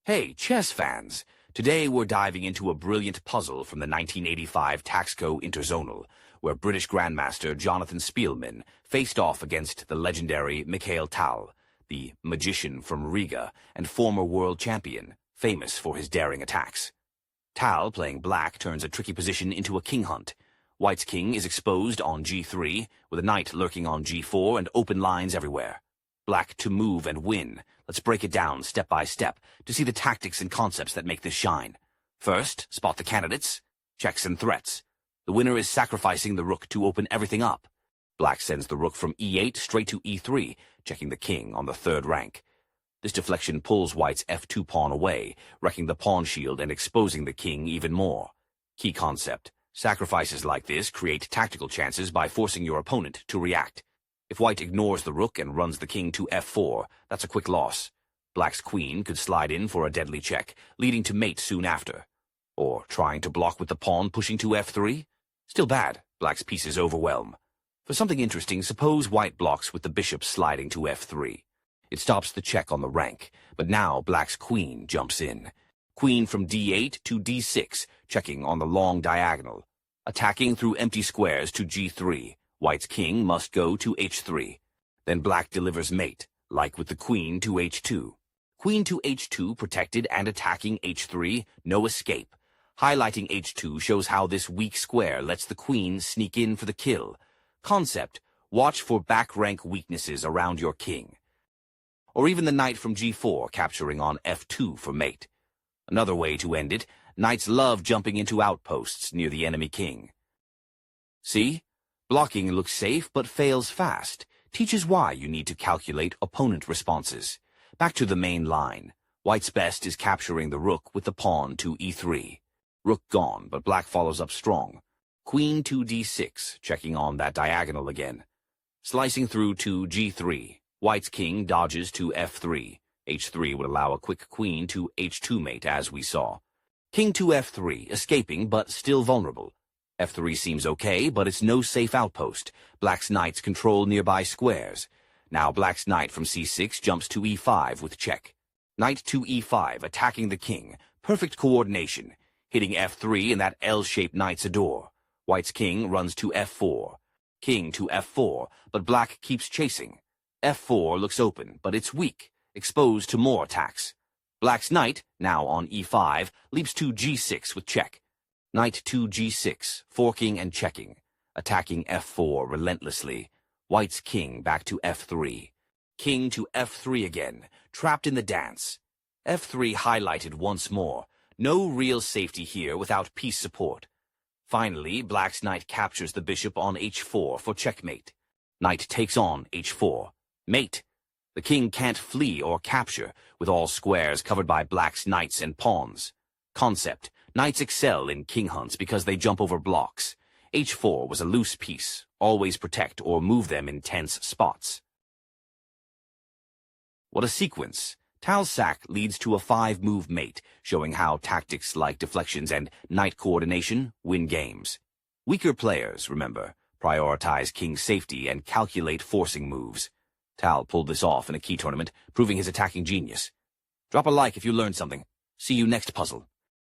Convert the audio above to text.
Hey, chess fans! Today we're diving into a brilliant puzzle from the 1985 Taxco Interzonal, where British Grandmaster Jonathan Speelman faced off against the legendary Mikhail Tal, the magician from Riga and former world champion, famous for his daring attacks. Tal, playing black, turns a tricky position into a king hunt. White's king is exposed on g3, with a knight lurking on g4 and open lines everywhere. Black to move and win. Let's break it down step by step to see the tactics and concepts that make this shine. First, spot the candidates, checks and threats. The winner is sacrificing the rook to open everything up. Black sends the rook from e8 straight to e3, checking the king on the third rank. This deflection pulls White's f2 pawn away, wrecking the pawn shield and exposing the king even more. Key concept: sacrifices like this create tactical chances by forcing your opponent to react. If White ignores the rook and runs the king to f4, that's a quick loss. Black's queen could slide in for a deadly check, leading to mate soon after. Or trying to block with the pawn pushing to f3? Still bad. Black's pieces overwhelm. For something interesting, suppose White blocks with the bishop sliding to f3. It stops the check on the rank, but now Black's queen jumps in. Queen from d8 to d6, checking on the long diagonal. Attacking through empty squares to g3. White's king must go to h3. Then Black delivers mate, like with the queen to h2. Queen to h2 protected and attacking h3, no escape. Highlighting h2 shows how this weak square lets the queen sneak in for the kill. Concept: watch for back rank weaknesses around your king. Or even the knight from g4 capturing on f2 for mate. Another way to end it: knights love jumping into outposts near the enemy king. See? Blocking looks safe but fails fast. Teaches why you need to calculate opponent responses. Back to the main line. White's best is capturing the rook with the pawn to e3. Rook gone, but Black follows up strong. Queen to d6, checking on that diagonal again. Slicing through to g3. White's king dodges to f3. h3 would allow a quick queen to h2 mate, as we saw. King to f3, escaping but still vulnerable. f3 seems okay, but it's no safe outpost. Black's knights control nearby squares. Now Black's knight from c6 jumps to e5 with check. Knight to e5, attacking the king. Perfect coordination. Hitting f3 and that L-shaped knights adore. White's king runs to f4. King to f4, but Black keeps chasing. f4 looks open, but it's weak, exposed to more attacks. Black's knight, now on e5, leaps to g6 with check. Knight to g6, forking and checking, attacking f4 relentlessly. White's king back to f3. King to f3 again, trapped in the dance. f3 highlighted once more. No real safety here without piece support. Finally, Black's knight captures the bishop on h4 for checkmate. Knight takes on h4. Mate. The king can't flee or capture, with all squares covered by Black's knights and pawns. Concept: knights excel in king hunts because they jump over blocks. h4 was a loose piece. Always protect or move them in tense spots. What a sequence! Tal's sack leads to a 5-move mate, showing how tactics like deflections and knight coordination win games. Weaker players, remember, prioritize king's safety and calculate forcing moves. Tal pulled this off in a key tournament, proving his attacking genius. Drop a like if you learned something. See you next puzzle.